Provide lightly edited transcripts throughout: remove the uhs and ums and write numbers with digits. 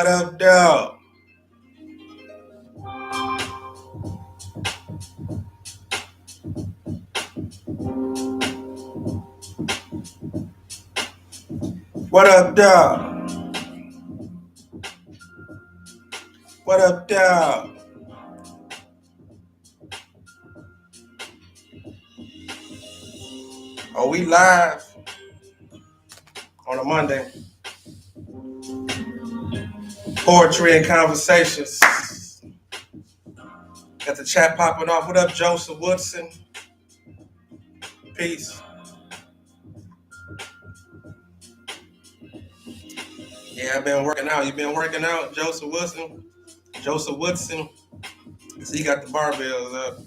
What up, dog? What up, dog? What up, dog? Are we live on a Monday? Poetry and conversations. Got the chat popping off. What up, Joseph Woodson? Peace. Yeah, I've been working out. You been working out, Joseph Woodson? Joseph Woodson. See, he got the barbells up.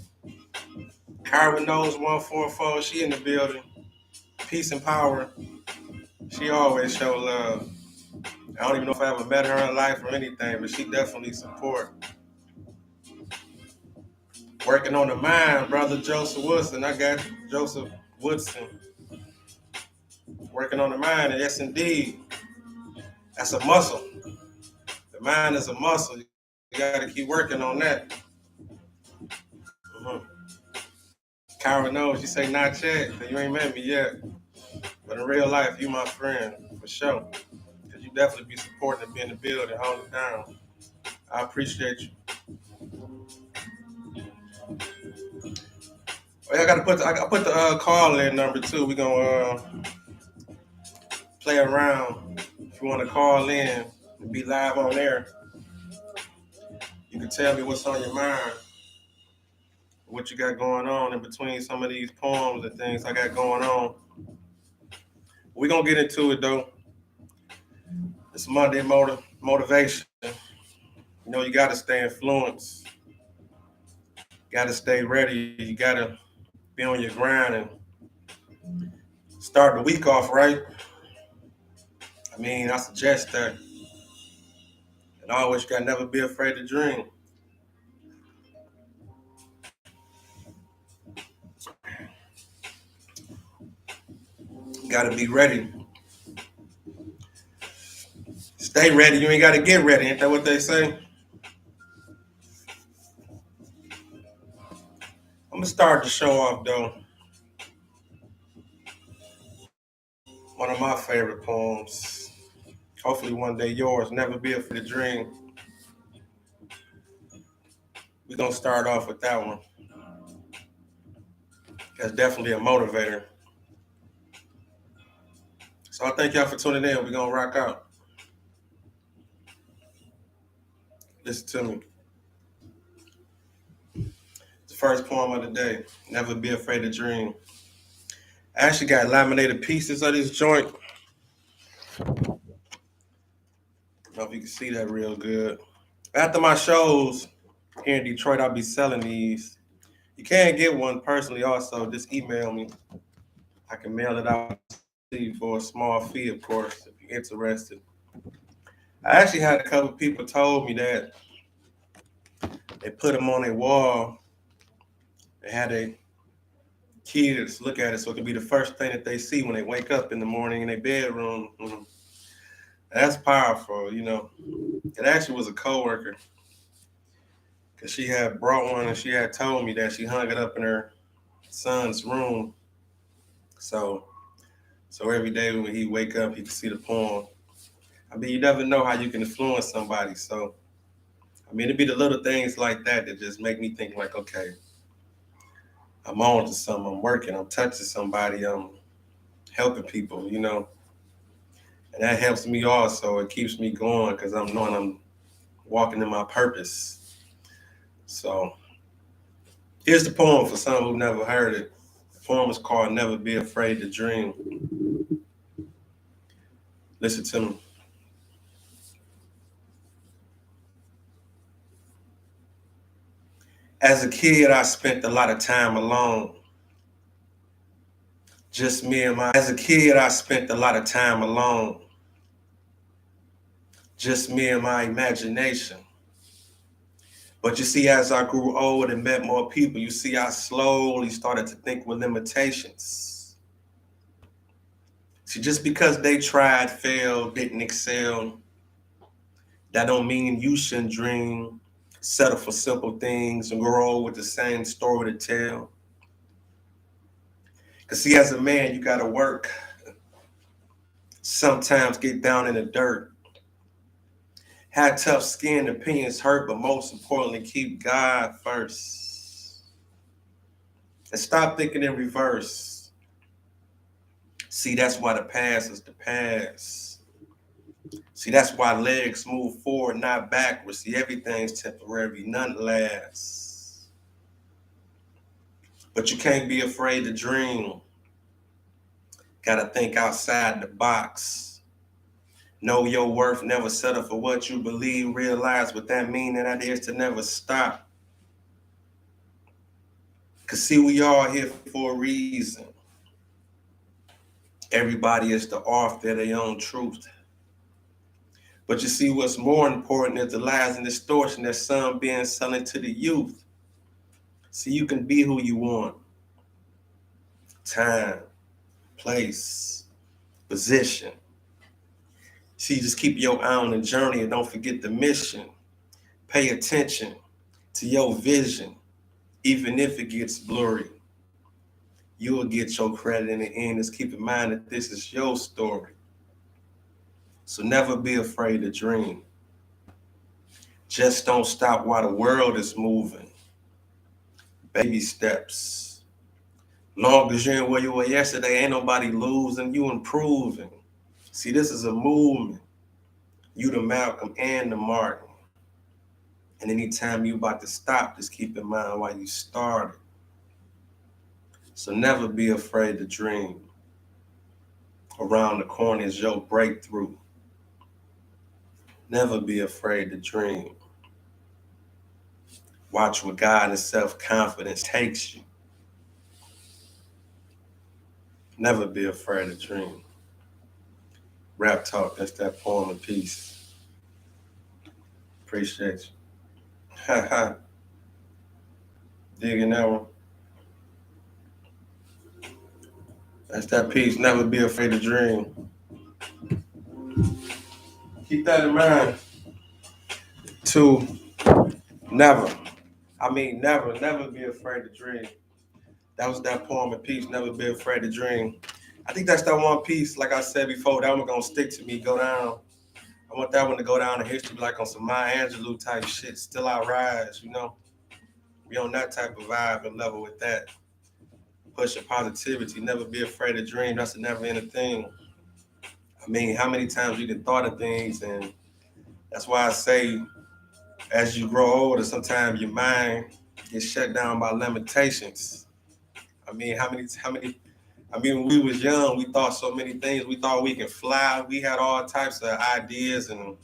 Carwin knows 144. She in the building. Peace and power. She always show love. I don't even know if I ever met her in life or anything, but she definitely support. Working on the mind, brother Joseph Woodson. I got Joseph Woodson. Working on the mind, and yes, indeed, that's a muscle. The mind is a muscle. You got to keep working on that. Mm-hmm. Kyra knows. You say not yet, because you ain't met me yet. But in real life, you my friend, for sure. Because you definitely be supporting and be in the building, holding it down. I appreciate you. Well, I put the call in number too. We're going to play around. If you want to call in and be live on air, you can tell me what's on your mind, what you got going on in between some of these poems and things I got going on. We're going to get into it, though. It's Monday motivation. You know, you got to stay influenced. You got to stay ready. You got to be on your grind and start the week off right. I mean, I suggest that. And always, you got to never be afraid to dream. You got to be ready. Stay ready. You ain't got to get ready. Ain't that what they say? I'm going to start the show off, though. One of my favorite poems. Hopefully one day yours. Never be afraid to dream. We're going to start off with that one. That's definitely a motivator. So I thank y'all for tuning in. We're going to rock out. Listen to me. The first poem of the day. Never be afraid to dream. I actually got laminated pieces of this joint. I don't know if you can see that real good. After my shows here in Detroit, I'll be selling these. You can get one personally also. Just email me. I can mail it out to you for a small fee, of course, if you're interested. I actually had a couple people told me that they put them on their wall. They had their kids look at it so it could be the first thing that they see when they wake up in the morning in their bedroom. Mm-hmm. That's powerful, you know. It actually was a coworker. Cause she had brought one and she had told me that she hung it up in her son's room. So every day when he wake up, he could see the poem. I mean, you never know how you can influence somebody. So, I mean, it'd be the little things like that that just make me think like, okay, I'm on to something. I'm working. I'm touching somebody. I'm helping people, you know. And that helps me also. It keeps me going because I'm knowing I'm walking in my purpose. So here's the poem for some who never heard it. The poem is called Never Be Afraid to Dream. Listen to me. As a kid, I spent a lot of time alone. Just me and my. As a kid, I spent a lot of time alone. Just me and my imagination. But you see, as I grew old and met more people, you see, I slowly started to think with limitations. See, just because they tried, failed, didn't excel, That don't mean you shouldn't dream, settle for simple things, and grow with the same story to tell. Because see, as a man, you got to work, sometimes get down in the dirt, have tough skin, opinions hurt, but most importantly, keep God first. And stop thinking in reverse. See, that's why the past is the past. See, that's why legs move forward, not backwards. See, everything's temporary, none lasts. But you can't be afraid to dream. Gotta think outside the box. Know your worth, never settle for what you believe. Realize what that means, and that is to never stop. Cause see, we all here for a reason. Everybody is the author of their own truth. But you see, what's more important is the lies and distortion that some being selling to the youth. See, you can be who you want. Time, place, position. See, just keep your eye on the journey and don't forget the mission. Pay attention to your vision, even if it gets blurry. You will get your credit in the end. Just keep in mind that this is your story. So never be afraid to dream. Just don't stop while the world is moving. Baby steps. Long as you're in where you were yesterday, ain't nobody losing, you improving. See, this is a movement. You the Malcolm and the Martin. And anytime you about to stop, just keep in mind why you started. So never be afraid to dream. Around the corner is your breakthrough. Never be afraid to dream. Watch where God and self-confidence takes you. Never be afraid to dream. Rap Talk, that's that poem of peace. Appreciate you. Ha ha. Digging that one. That's that piece. Never be afraid to dream. Keep that in mind. 2, never be afraid to dream. That was that poem of peace. Never be afraid to dream. I think that's that one piece, like I said before, that one gonna stick to me, go down. I want that one to go down in history like on some Maya Angelou type shit. Still I rise, you know? We on that type of vibe and level with that. Pushing positivity, never be afraid to dream. That's a never ending thing. I mean, how many times you can thought of things, and that's why I say as you grow older, sometimes your mind gets shut down by limitations. I mean, when we was young, we thought so many things. We thought we could fly. We had all types of ideas and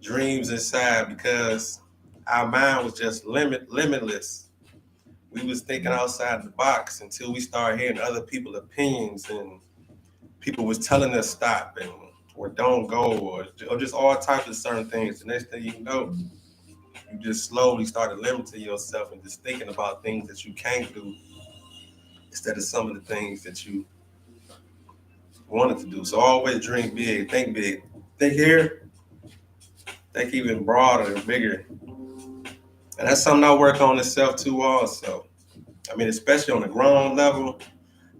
dreams inside because our mind was just limitless. We was thinking outside the box until we started hearing other people's opinions and people was telling us stop and or don't go or just all types of certain things. The next thing you know, you just slowly started limiting yourself and just thinking about things that you can't do instead of some of the things that you wanted to do. So always dream big, think here, think even broader and bigger. And that's something I work on itself too also. I mean, especially on the grown level,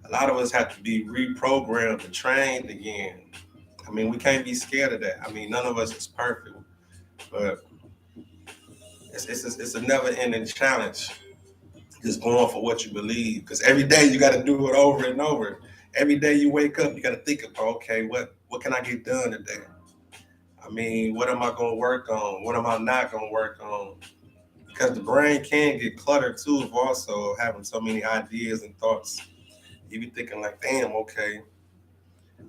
a lot of us have to be reprogrammed and trained again. I mean, we can't be scared of that. I mean, none of us is perfect, but it's a never-ending challenge. Just going for what you believe, because every day you got to do it over and over. Every day you wake up, you got to think about, okay, what can I get done today? I mean, what am I going to work on? What am I not going to work on? Because the brain can get cluttered too of also having so many ideas and thoughts. You be thinking like, damn, okay,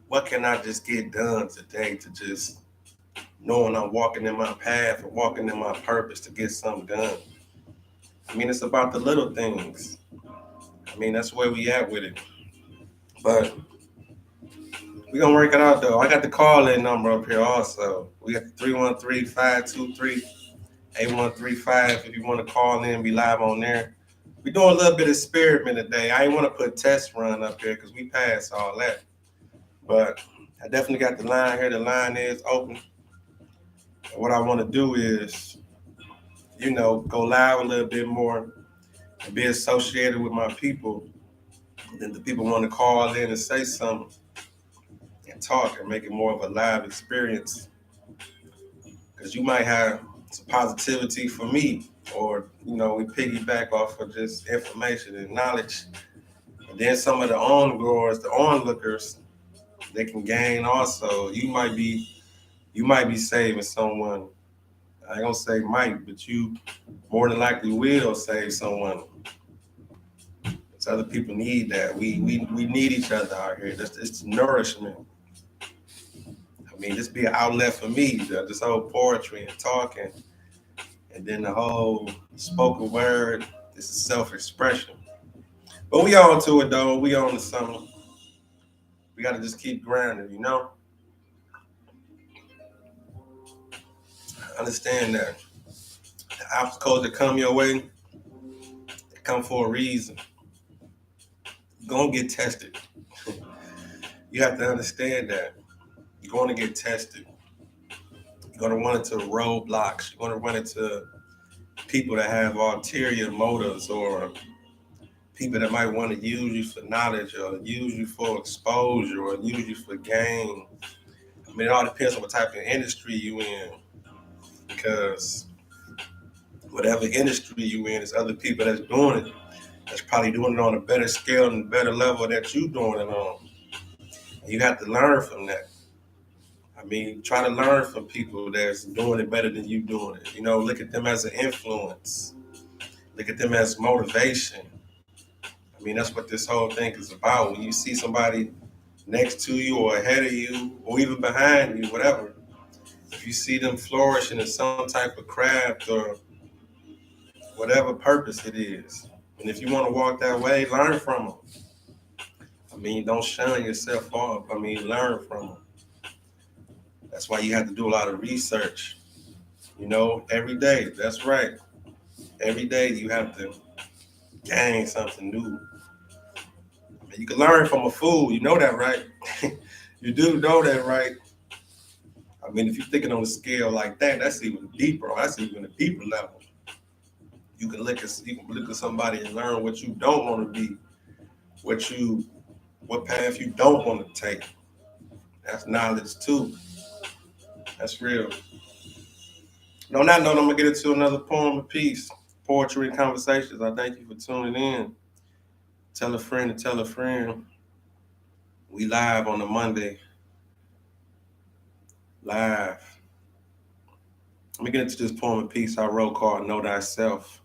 what can I just get done today to just knowing I'm walking in my path or walking in my purpose to get something done. I mean, it's about the little things. I mean, that's where we at with it. But we're going to work it out, though. I got the call-in number up here also. We got the 313-523-8135. If you want to call in, be live on there. We're doing a little bit of experiment today. I ain't want to put test run up here because we passed all that. But I definitely got the line here. The line is open. What I want to do is, go live a little bit more and be associated with my people. Then the people want to call in and say something and talk and make it more of a live experience. Because you might have some positivity for me, or we piggyback off of just information and knowledge. And then some of the ongoers, the onlookers, they can gain also. You might be saving someone. I ain't gonna say might, but you more than likely will save someone. Because other people need that. We need each other out here. It's nourishment. I mean, this be an outlet for me. This whole poetry and talking, and then the whole spoken word. This is self-expression. But we on to it though. We on the summer. We gotta just keep grinding. Understand that the obstacles that come your way, they come for a reason. You're gonna get tested. You have to understand that. You're going to get tested. You're going to run into roadblocks. You're going to run into people that have ulterior motives, or people that might want to use you for knowledge, or use you for exposure, or use you for gain. I mean, it all depends on what type of industry you in, because whatever industry you in, there's other people that's doing it, that's probably doing it on a better scale and better level that you doing it on. And you have to learn from that. I mean, try to learn from people that's doing it better than you doing it. Look at them as an influence. Look at them as motivation. I mean, that's what this whole thing is about. When you see somebody next to you or ahead of you or even behind you, whatever, if you see them flourishing in some type of craft or whatever purpose it is, and if you want to walk that way, learn from them. I mean, don't shun yourself off. I mean, learn from them. That's why you have to do a lot of research, every day. That's right. Every day you have to gain something new. I mean, you can learn from a fool. You know that, right? You do know that, right? I mean, if you're thinking on a scale like that, that's even deeper. That's even a deeper level. You can look at somebody and learn what you don't want to be, what path you don't want to take. That's knowledge too. That's real. On that note, I'm gonna get into another poem of peace, poetry and conversations. I thank you for tuning in. Tell a friend to tell a friend. We live on a Monday. Live. Let me get into this poem of peace I wrote called Know Thyself.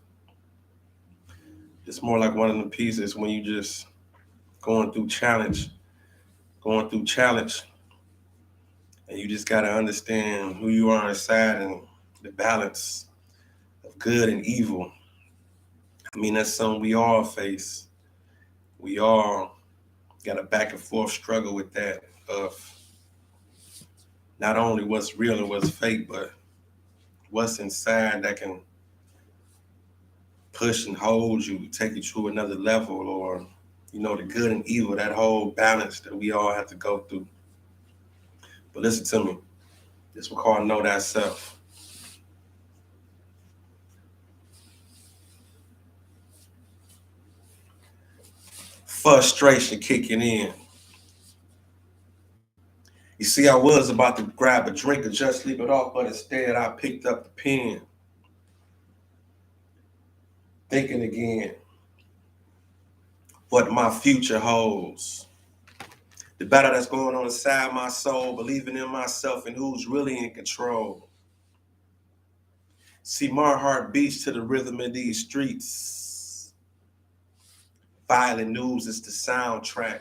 It's more like one of the pieces when you just going through challenge, and you just gotta understand who you are inside and the balance of good and evil. I mean, that's something we all face. We all got a back and forth struggle with that, of not only what's real and what's fake, but what's inside that can push and hold you, take you to another level, or the good and evil, that whole balance that we all have to go through. But listen to me. This we call Know Thyself. Frustration kicking in. You see, I was about to grab a drink or just leave it off, but instead I picked up the pen, thinking again what my future holds. The battle that's going on inside my soul, believing in myself and who's really in control. See, my heart beats to the rhythm of these streets. Violent news is the soundtrack.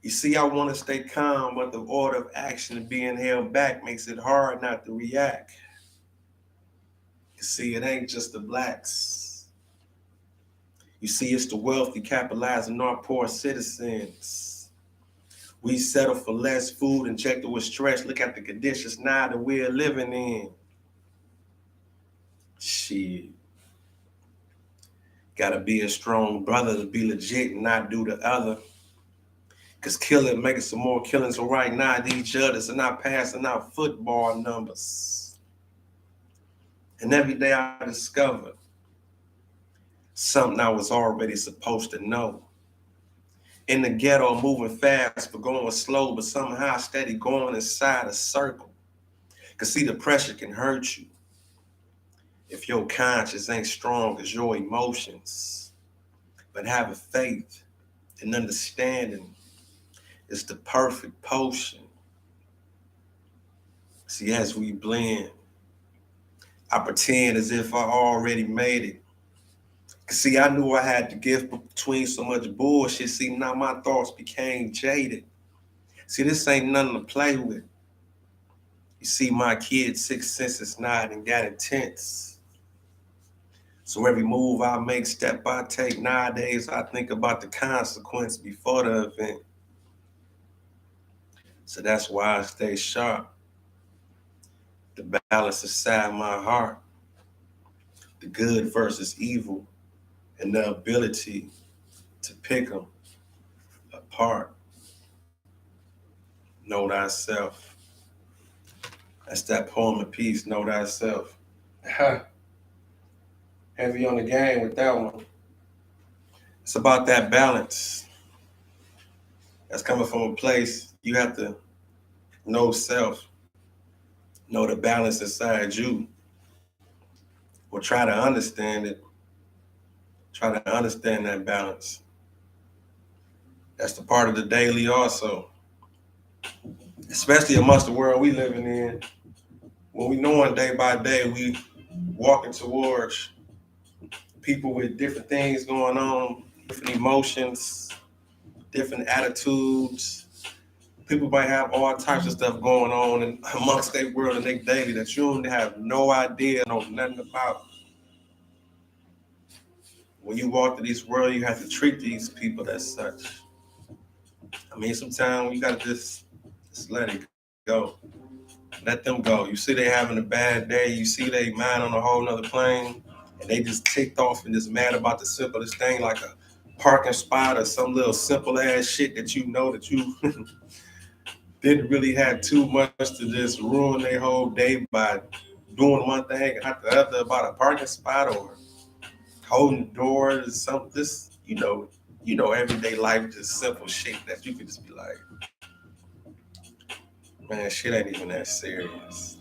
You see, I want to stay calm, but the order of action being held back makes it hard not to react. You see, it ain't just the blacks. You see, it's the wealthy capitalizing our poor citizens. We settle for less food, injected with stress. Look at the conditions now that we're living in. Shit. Gotta be a strong brother to be legit and not do the other. Cause killing, making some more killings. So right now, these judges are not passing out football numbers. And every day I discover something I was already supposed to know. In the ghetto, moving fast but going slow, but somehow steady going inside a circle. Cause see, the pressure can hurt you if your conscience ain't strong as your emotions. But having faith and understanding is the perfect potion. See, as we blend, I pretend as if I already made it. Cause see, I knew I had the gift between so much bullshit. See, now my thoughts became jaded. See, this ain't nothing to play with. You see, my kid's sixth senses nod and got intense. So every move I make, step I take, nowadays I think about the consequence before the event. So that's why I stay sharp. The balance inside my heart, the good versus evil, and the ability to pick them apart. Know thyself. That's that poem of peace, know thyself. Heavy on the game with that one. It's about that balance. That's coming from a place you have to know self, know the balance inside you, or try to understand it, try to understand that balance. That's the part of the daily also, especially amongst the world we living in. When we knowing day by day, we walking towards people with different things going on, different emotions, different attitudes. People might have all types of stuff going on in, amongst their world and their daily that you don't have no idea, know nothing about. When you walk through this world, you have to treat these people as such. I mean, sometimes you gotta just let it go. Let them go. You see they having a bad day, you see they mind on a whole nother plane, and they just ticked off and just mad about the simplest thing like a parking spot or some little simple ass shit that you know that you didn't really have too much to just ruin their whole day by doing one thing and not the other about a parking spot or holding doors or something. Just everyday life, just simple shit that you could just be like, man, shit ain't even that serious.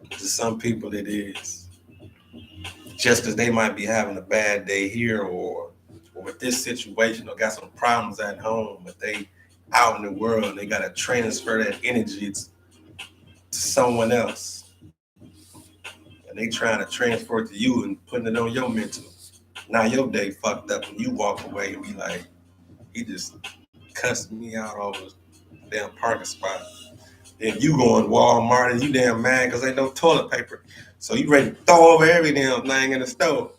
To some people it is. Just as they might be having a bad day here or with this situation or got some problems at home, but they out in the world and they gotta transfer that energy to someone else. And they trying to transfer it to you and putting it on your mental. Now your day fucked up and you walk away and be like, he just cussed me out over the damn parking spot. Then you go in Walmart and you damn mad because ain't no toilet paper. So you ready to throw over every damn thing in the store.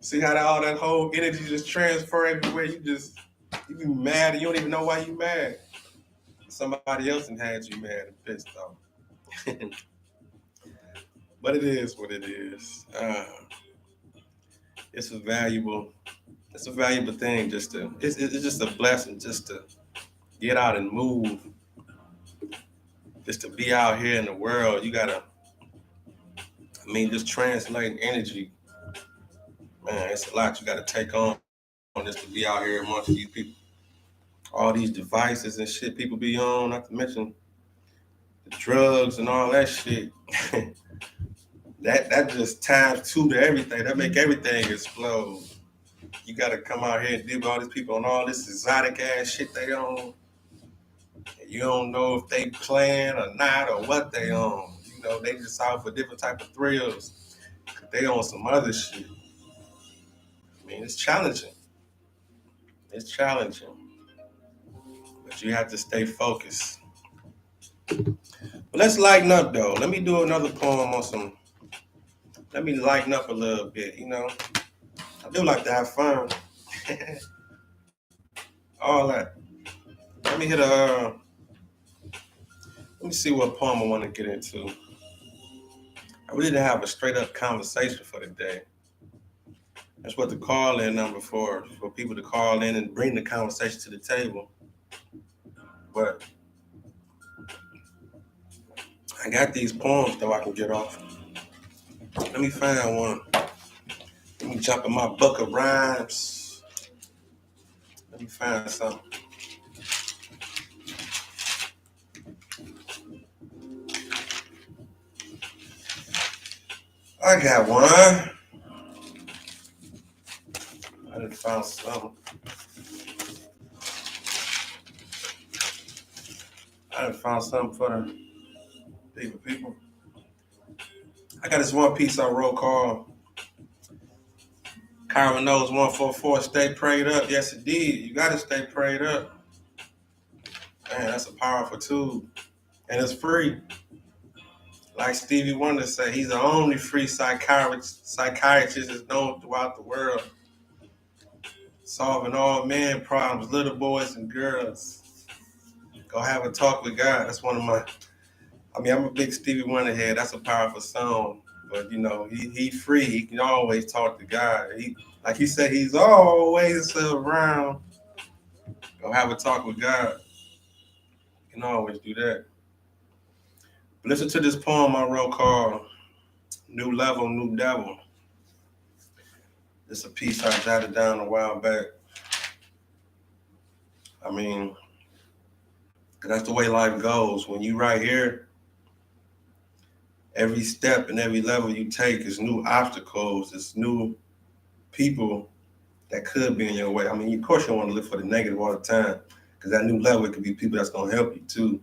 See how all that whole energy just transfer everywhere. You be mad and you don't even know why you mad. Somebody else had you mad and pissed off. But it is what it is. It's a valuable thing it's just a blessing just to get out and move, just to be out here in the world. You gotta, just translating energy, man, it's a lot you gotta take on just to be out here amongst these people. All these devices and shit people be on, not to mention the drugs and all that shit. that just times two to everything. That make everything explode. You gotta come out here and deal with all these people on all this exotic ass shit they on. You don't know if they playing or not or what they on. They just out for different type of thrills. They on some other shit. It's challenging. It's challenging. But you have to stay focused. But let's lighten up though. Let me do another poem on some. Let me lighten up a little bit, I do like to have fun. All that. Let me hit let me see what poem I want to get into. I really didn't have a straight up conversation for the day. That's what the call-in number for people to call in and bring the conversation to the table. But I got these poems though I can get off. Let me find one. Let me jump in my book of rhymes. Let me find something. I got one. I done found something. I done found something for the people. I got this one piece I wrote called Kyra Knows 144, stay prayed up. Yes, indeed. You got to stay prayed up. Man, that's a powerful tool. And it's free. Like Stevie Wonder said, he's the only free psychiatrist is known throughout the world. Solving all men problems, little boys and girls. Go have a talk with God. That's one of my, I'm a big Stevie Wonder head. That's a powerful song. But, you know, he free. He can always talk to God. Like he said, he's always around. Go have a talk with God. You can always do that. But listen to this poem I wrote called New Level, New Devil. It's a piece I jotted down a while back. I mean, that's the way life goes. When you right here, every step and every level you take is new obstacles. It's new people that could be in your way. I mean, of course you don't want to live for the negative all the time, because that new level, it could be people that's going to help you too.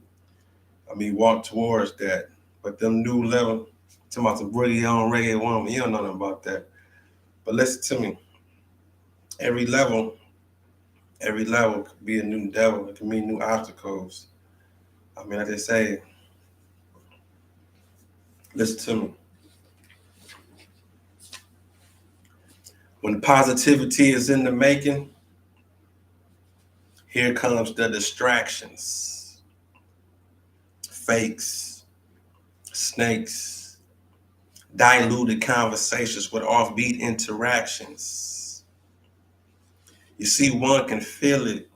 I mean, walk towards that. But them new level, talking about some really young reggae woman, you don't know nothing about that. But listen to me. Every level could be a new devil. It can mean new obstacles. I mean, like they say, listen to me. When positivity is in the making, here comes the distractions, fakes, snakes, diluted conversations with offbeat interactions. You see, one can feel it.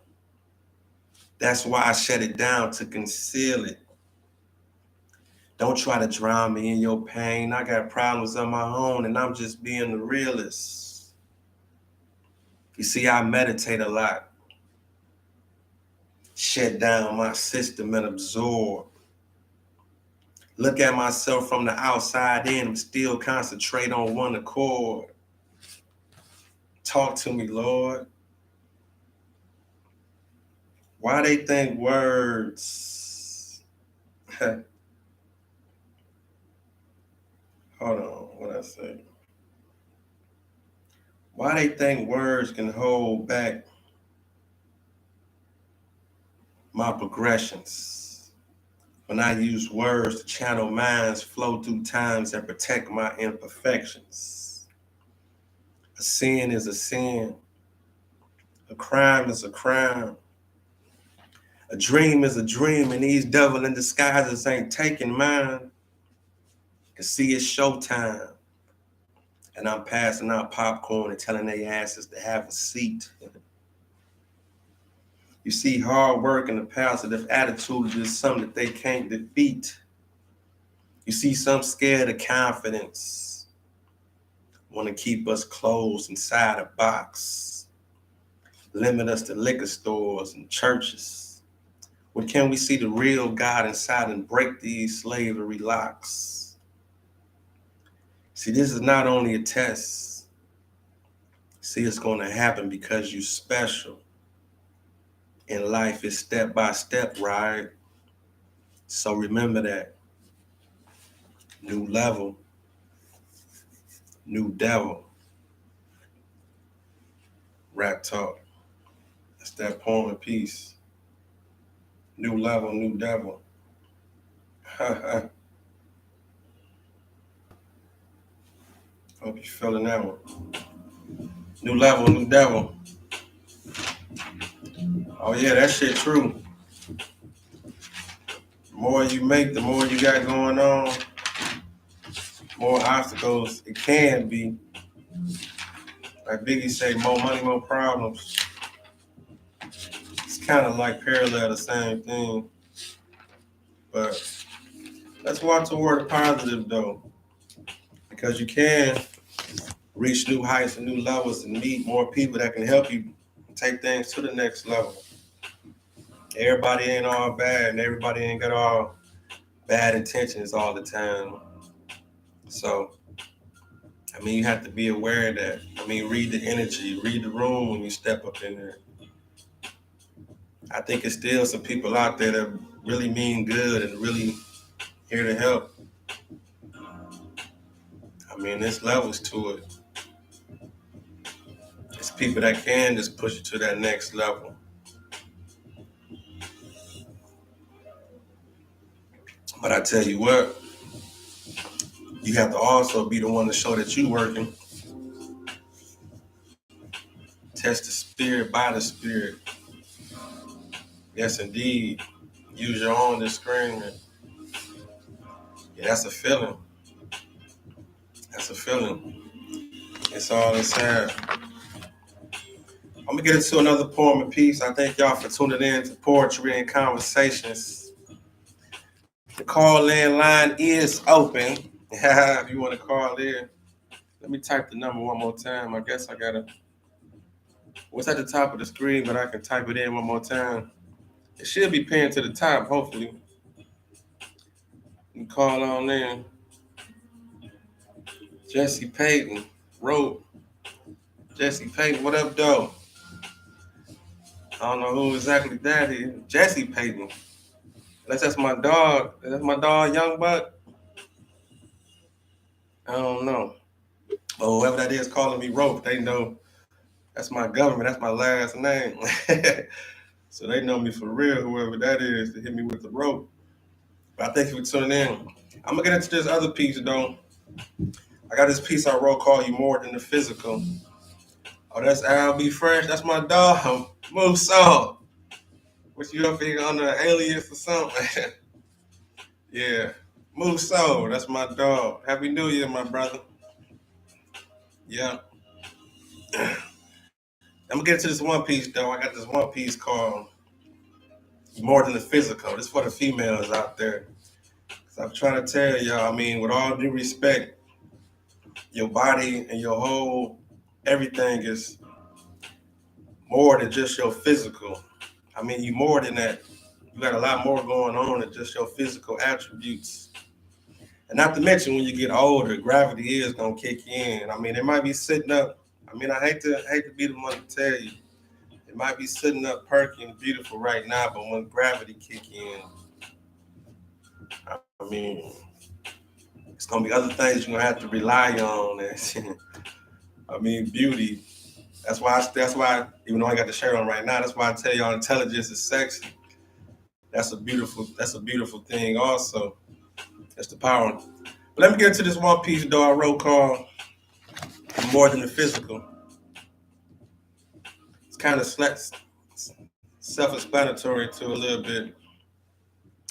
That's why I shut it down, to conceal it. Don't try to drown me in your pain. I got problems of my own, and I'm just being the realist. You see, I meditate a lot. Shut down my system and absorb. Look at myself from the outside in, but still concentrate on one accord. Talk to me, Lord. Why they think words? Hold on, what I say? Why they think words can hold back my progressions? When I use words to channel minds, flow through times, and protect my imperfections. A sin is a sin. A crime is a crime. A dream is a dream, and these devil in disguises ain't taking mine. You see, it's showtime. And I'm passing out popcorn and telling their asses to have a seat. You see, hard work and a positive attitude is just something that they can't defeat. You see, some scared of confidence, want to keep us closed inside a box, limit us to liquor stores and churches. When can we see the real God inside and break these slavery locks? See, this is not only a test. See, it's going to happen because you're special. And life is step by step, right? So remember that. New level, new devil. Rap talk. That's that poem and piece. New level, new devil. Hope you're feeling that one. New level, new devil. Oh yeah, that shit true. The more you make, the more you got going on, more obstacles it can be. Like Biggie say, more money, more problems. It's kind of like parallel the same thing. But let's walk toward the positive though, because you can reach new heights and new levels and meet more people that can help you take things to the next level. Everybody ain't all bad and everybody ain't got all bad intentions all the time. So, I mean, you have to be aware of that. I mean, read the energy, read the room when you step up in there. I think it's still some people out there that really mean good and really here to help. I mean, there's levels to it. It's people that can just push you to that next level. But I tell you what, you have to also be the one to show that you working. Test the spirit by the spirit. Yes, indeed. Use your own discernment. Yeah, that's a feeling. That's a feeling. It's all inside. I'm gonna get into another poem and piece. I thank y'all for tuning in to Poetry and Conversations. The call-in line is open. If you want to call in, let me type the number one more time. I guess I gotta. What's at the top of the screen, but I can type it in one more time. It should be pinned to the top, hopefully. You can call on in. Jesse Payton wrote. Jesse Payton, what up, though? I don't know who exactly that is. Jesse Payton. That's my dog. That's my dog, Young Buck. I don't know. But whoever that is calling me Rope, they know that's my government. That's my last name. So they know me for real, whoever that is, to hit me with the rope. But I thank you for tuning in. I'm going to get into this other piece, though. I got this piece I wrote called You More Than the Physical. Oh, that's Al B. Fresh. That's my dog. Muso. What you up here under an alias or something? Yeah. Muso. That's my dog. Happy New Year, my brother. Yeah. I'm going to get into this one piece, though. I got this one piece called More Than the Physical. This is for the females out there. So I'm trying to tell y'all, I mean, with all due respect, your body and your whole everything is more than just your physical. I mean, you more than that. You got a lot more going on than just your physical attributes. And not to mention when you get older, gravity is gonna kick in. I mean, it might be sitting up. I mean, I hate to be the one to tell you. It might be sitting up perky and beautiful right now, but when gravity kick in, I mean, it's gonna be other things you're gonna have to rely on. I mean, beauty. That's why. Even though I got the shirt on right now, that's why I tell y'all intelligence is sexy. That's a beautiful thing. Also, that's the power. But let me get into this one piece though I wrote called "More Than the Physical." It's kind of self-explanatory to a little bit.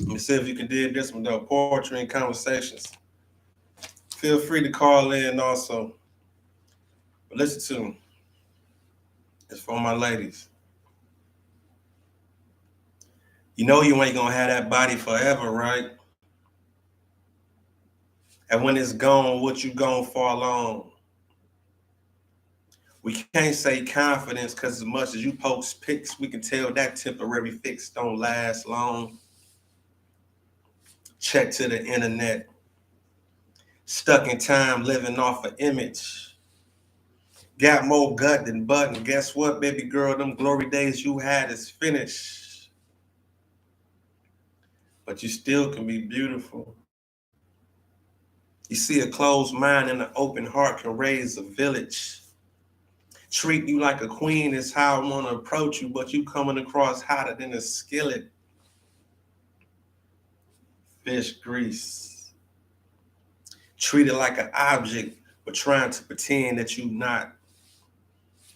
Let me see if you can dig this one though. Poetry and Conversations. Feel free to call in also. But listen to me. It's for my ladies. You know you ain't gonna have that body forever, right? And when it's gone, what you gonna fall on? We can't say confidence because as much as you post pics, we can tell that temporary fix don't last long. Check to the internet. Stuck in time, living off an image. Got more gut than butt, and guess what, baby girl? Them glory days you had is finished. But you still can be beautiful. You see, a closed mind and an open heart can raise a village. Treat you like a queen is how I want to approach you, but you coming across hotter than a skillet. Fish grease. Treat it like an object, but trying to pretend that you not.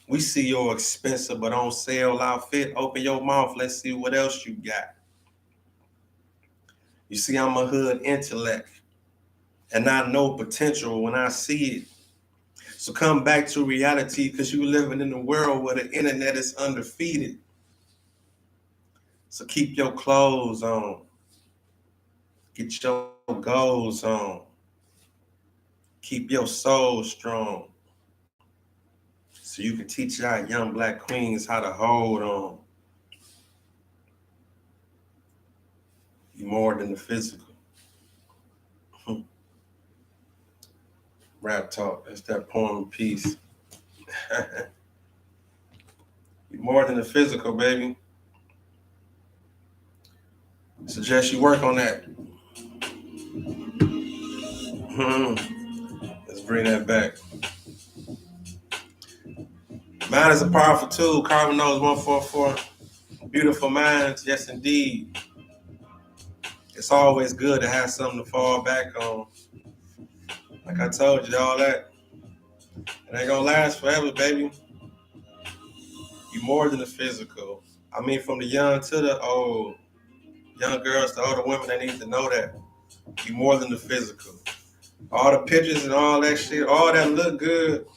We see your expensive but on sale outfit. Open your mouth. Let's see what else you got. You see, I'm a hood intellect, and I know potential when I see it. So come back to reality because you're living in a world where the internet is undefeated. So keep your clothes on. Get your goals on. Keep your soul strong. So you can teach our young black queens how to hold on. You more than the physical. Rap talk. That's that poem piece. You more than the physical, baby. Suggest you work on that. Let's bring that back. Mind is a powerful tool. Carbon knows 144. Beautiful minds, yes indeed. It's always good to have something to fall back on. Like I told you, all that. It ain't gonna last forever, baby. You more than the physical. I mean, from the young to the old. Young girls to older women, they need to know that. You more than the physical. All the pictures and all that shit, all that look good.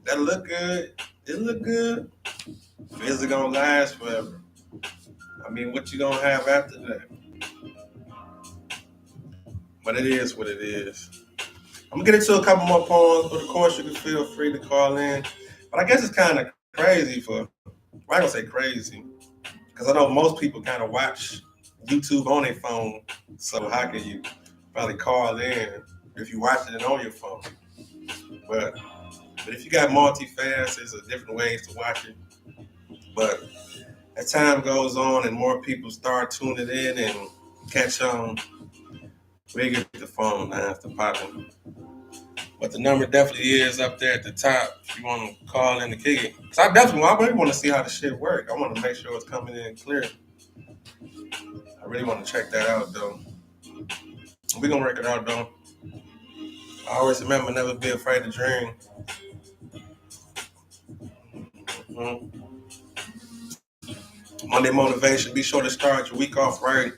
That look good. It look good. Is it gonna last forever? I mean, what you gonna have after that? But it is what it is. I'm gonna get into a couple more poems, but of course you can feel free to call in. But I guess it's kind of crazy for, well, I don't say crazy, because I know most people kind of watch YouTube on their phone. So how can you probably call in if you watching it on your phone? But if you got multi-fans, there's different ways to watch it. But as time goes on and more people start tuning in and catch on, we get the phone lines to popping. But the number definitely is up there at the top if you want to call in to kick it. Because I really want to see how the shit work. I want to make sure it's coming in clear. I really want to check that out, though. We're going to work it out, though. I always remember never be afraid to dream. Mm-hmm. Monday motivation. Be sure to start your week off right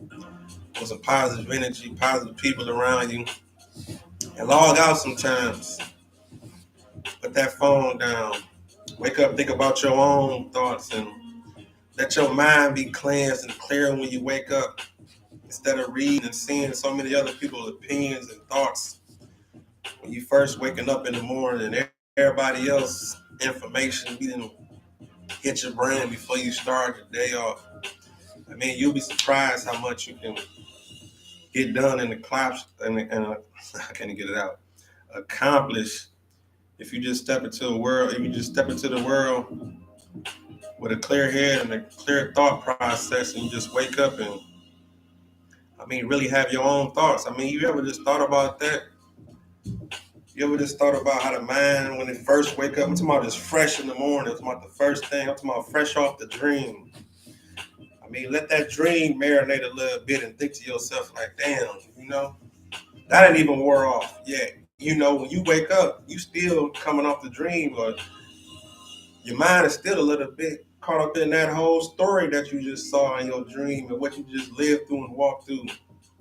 with some positive energy, positive people around you. And log out sometimes. Put that phone down. Wake up, think about your own thoughts, and let your mind be cleansed and clear when you wake up. Instead of reading and seeing so many other people's opinions and thoughts. When you first waking up in the morning and everybody else's information, you didn't hit your brain before you start your day off. I mean, you'll be surprised how much you can get done in the class and I can't get it out. Accomplish if you just step into the world. If you just step into the world with a clear head and a clear thought process, and you just wake up and really have your own thoughts. I mean, you ever just thought about that? You ever just thought about how the mind, when it first wake up, I'm talking about just fresh in the morning, I'm talking about the first thing, I'm talking about fresh off the dream. I mean, let that dream marinate a little bit and think to yourself like, damn, that ain't even wore off yet. When you wake up, you still coming off the dream, but your mind is still a little bit caught up in that whole story that you just saw in your dream and what you just lived through and walked through.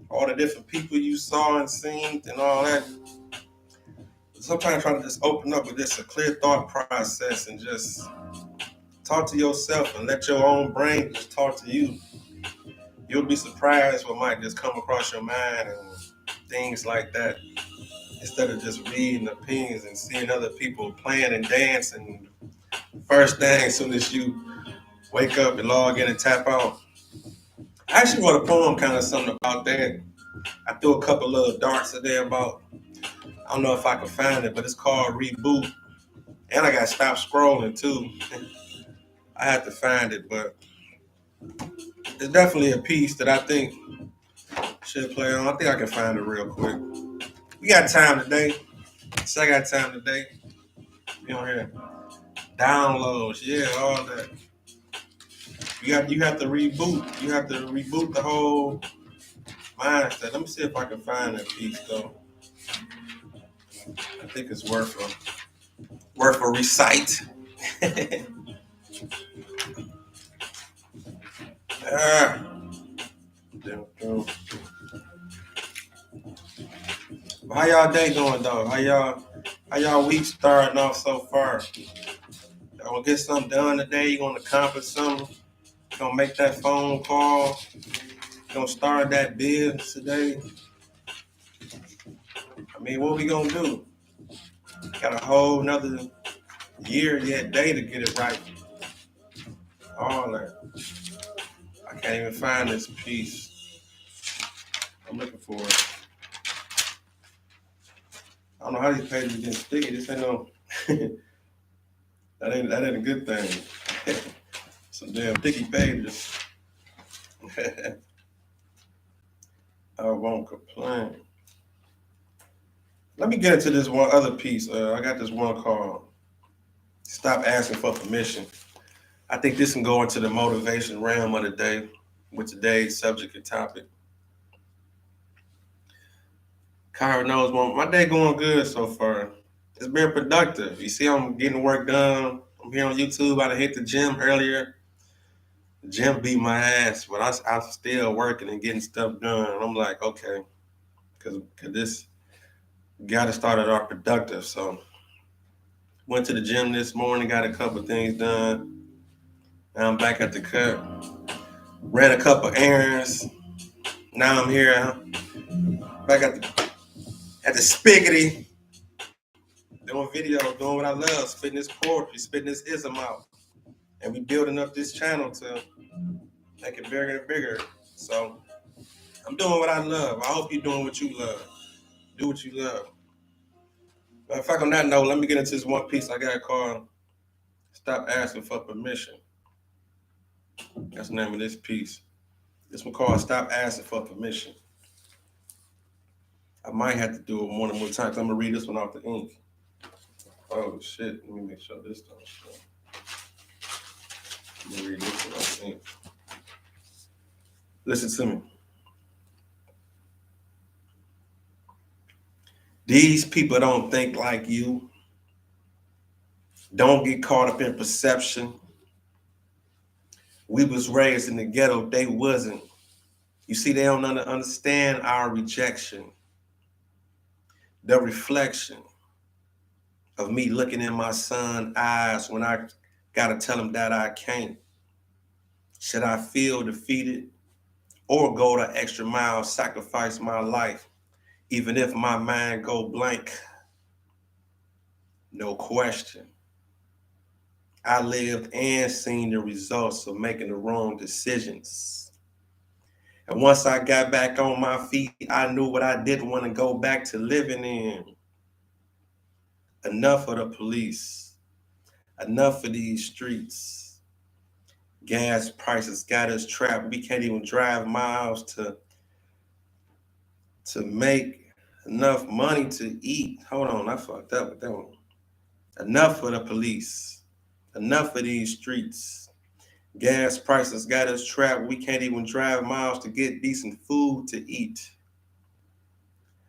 All the different people you saw and seen and all that. Sometimes try to just open up with just a clear thought process and just talk to yourself and let your own brain just talk to you. You'll be surprised what might just come across your mind and things like that. Instead of just reading opinions and seeing other people playing and dancing. First thing, as soon as you wake up and log in and tap out. I actually wrote a poem kind of something about that. I threw a couple little darts in there about, I don't know if I can find it, but it's called Reboot. And I got Stop Scrolling too. I had to find it, but it's definitely a piece that I think should play on. I think I can find it real quick. We got time today. So I got time today. You don't hear downloads, yeah, all that. You have to reboot. You have to reboot the whole mindset. Let me see if I can find that piece though. I think it's worth a recite. There we go. How y'all day going though? How y'all How y'all week starting off so far? Y'all gonna get something done today? You gonna accomplish something? You gonna make that phone call? You gonna start that business today? I mean, what we gonna do? Got a whole another year yet day to get it right. All that. I can't even find this piece. I'm looking for it. I don't know how these pages get sticky. This ain't no. that ain't a good thing. Some damn sticky pages. I won't complain. Let me get into this one other piece. I got this one called "Stop Asking for Permission." I think this can go into the motivation realm of the day with today's subject and topic. Kyra knows my day going good so far. It's been productive. You see, I'm getting work done. I'm here on YouTube. I done hit the gym earlier. The gym beat my ass, but I'm still working and getting stuff done. And I'm like, okay, because this got to start it off productive. So went to the gym this morning, got a couple things done. Now I'm back at the cut. Ran a couple errands. Now I'm here back at the spiggity, doing videos, doing what I love, spitting this poetry, spitting this ism out. And we building up this channel to make it bigger and bigger. So I'm doing what I love. I hope you're doing what you love. Do what you love. In fact, on that note, let me get into this one piece I got called "Stop Asking for Permission." That's the name of this piece. This one called "Stop Asking for Permission." I might have to do it more than one time. I'm gonna read this one off the ink. Oh shit! Let me make sure this don't show. Let me read this one off the ink. Listen to me. These people don't think like you. Don't get caught up in perception. We was raised in the ghetto. They wasn't. You see, they don't understand our rejection. The reflection of me looking in my son's eyes when I gotta tell him that I can't. Should I feel defeated or go the extra mile, sacrifice my life, even if my mind go blank? No question. I lived and seen the results of making the wrong decisions. And once I got back on my feet, I knew what I didn't want to go back to living in. Enough of the police. Enough of these streets. Gas prices got us trapped. We can't even drive miles to make enough money to eat. Hold on, I fucked up with that one. Enough of the police. Enough of these streets. Gas prices got us trapped. We can't even drive miles to get decent food to eat.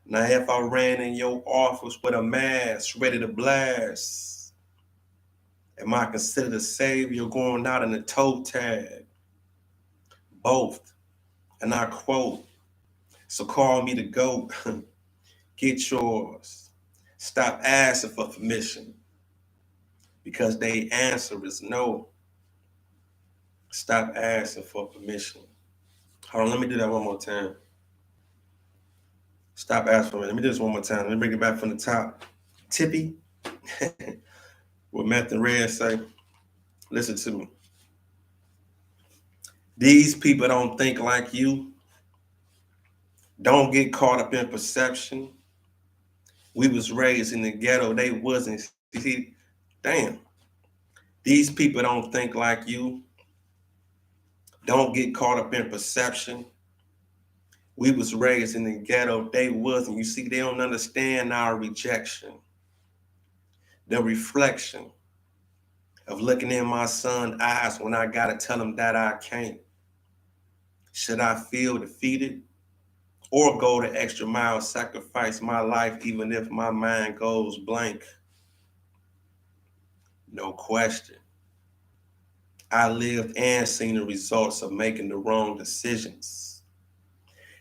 Now, if I ran in your office with a mask ready to blast, am I considered a savior going out in a toe tag? Both. And I quote, so call me the GOAT. Get yours. Stop asking for permission because they answer is no. Stop asking for permission. Hold on, let me do that one more time. Stop asking for me. Let me do this one more time. Let me bring it back from the top. Tippy, what Matt and Red say. Listen to me. These people don't think like you. Don't get caught up in perception. We was raised in the ghetto. They wasn't. See, damn. These people don't think like you. Don't get caught up in perception. We was raised in the ghetto. They wasn't. You see, they don't understand our rejection. The reflection of looking in my son's eyes when I gotta tell him that I can't. Should I feel defeated or go the extra mile, sacrifice my life even if my mind goes blank? No question. I lived and seen the results of making the wrong decisions.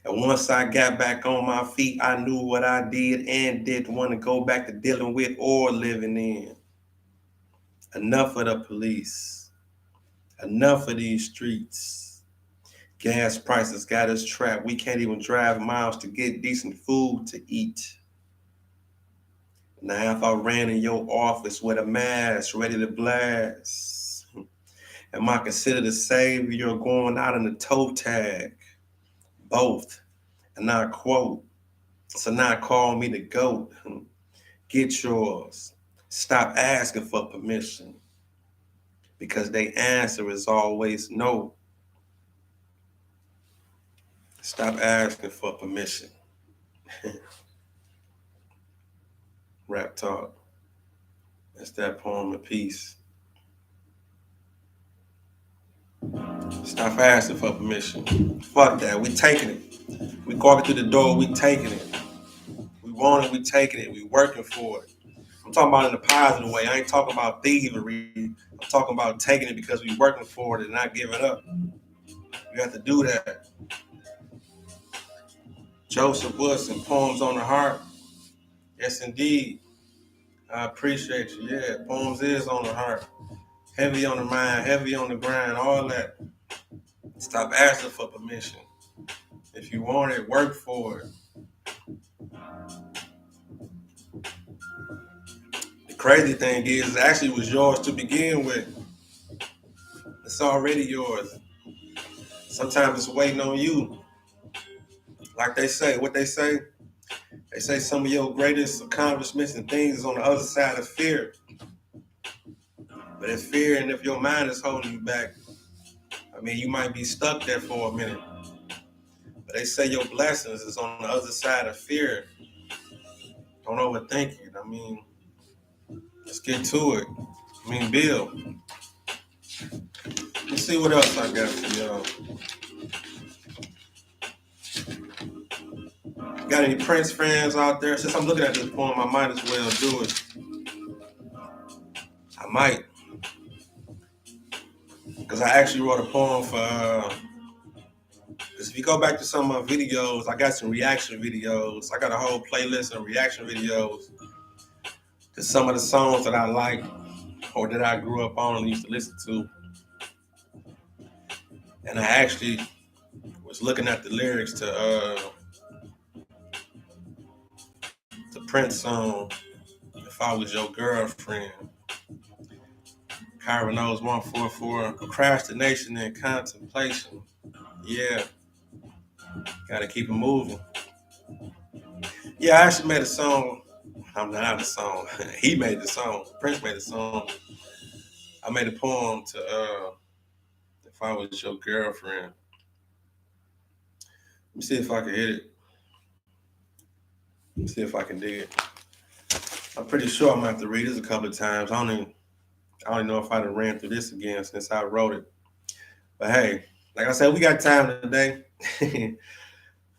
And once I got back on my feet, I knew what I did and didn't want to go back to dealing with or living in. Enough of the police. Enough of these streets. Gas prices got us trapped. We can't even drive miles to get decent food to eat. Now if I ran in your office with a mask ready to blast, am I considered a savior or going out in a toe tag? Both. And I quote, so now call me the GOAT. Get yours. Stop asking for permission because they answer is always no. Stop asking for permission. Rap talk. That's that poem of peace. Stop asking for permission. Fuck that. We taking it. We walking through the door. We taking it. We want it. We taking it. We working for it. I'm talking about in a positive way. I ain't talking about thievery. I'm talking about taking it because we working for it and not giving up. You have to do that. Joseph Wilson, Poems on the Heart. Yes, indeed. I appreciate you. Yeah, poems is on the heart. Heavy on the mind, heavy on the grind, all that. Stop asking for permission. If you want it, work for it. The crazy thing is, it actually was yours to begin with. It's already yours. Sometimes it's waiting on you. Like they say, what they say? They say some of your greatest accomplishments and things is on the other side of fear. But if fear and if your mind is holding you back, I mean, you might be stuck there for a minute. But they say your blessings is on the other side of fear. Don't overthink it. I mean, let's get to it. I mean, Bill. Let's see what else I got for y'all. Got any Prince fans out there? Since I'm looking at this poem, I might as well do it. I might. Because I actually wrote a poem for, because if you go back to some of my videos, I got some reaction videos. I got a whole playlist of reaction videos to some of the songs that I like or that I grew up on and used to listen to. And I actually was looking at the lyrics to the Prince song, If I Was Your Girlfriend. Kyra knows 144, procrastination and contemplation. Yeah, gotta keep it moving. Yeah, I actually made a song. I'm not a song. He made the song. Prince made the song. I made a poem to If I Was Your Girlfriend. Let me see if I can hit it. Let me see if I can dig it. I'm pretty sure I'm gonna have to read this a couple of times. I don't even know if I'd have ran through this again since I wrote it. But hey, like I said, we got time today.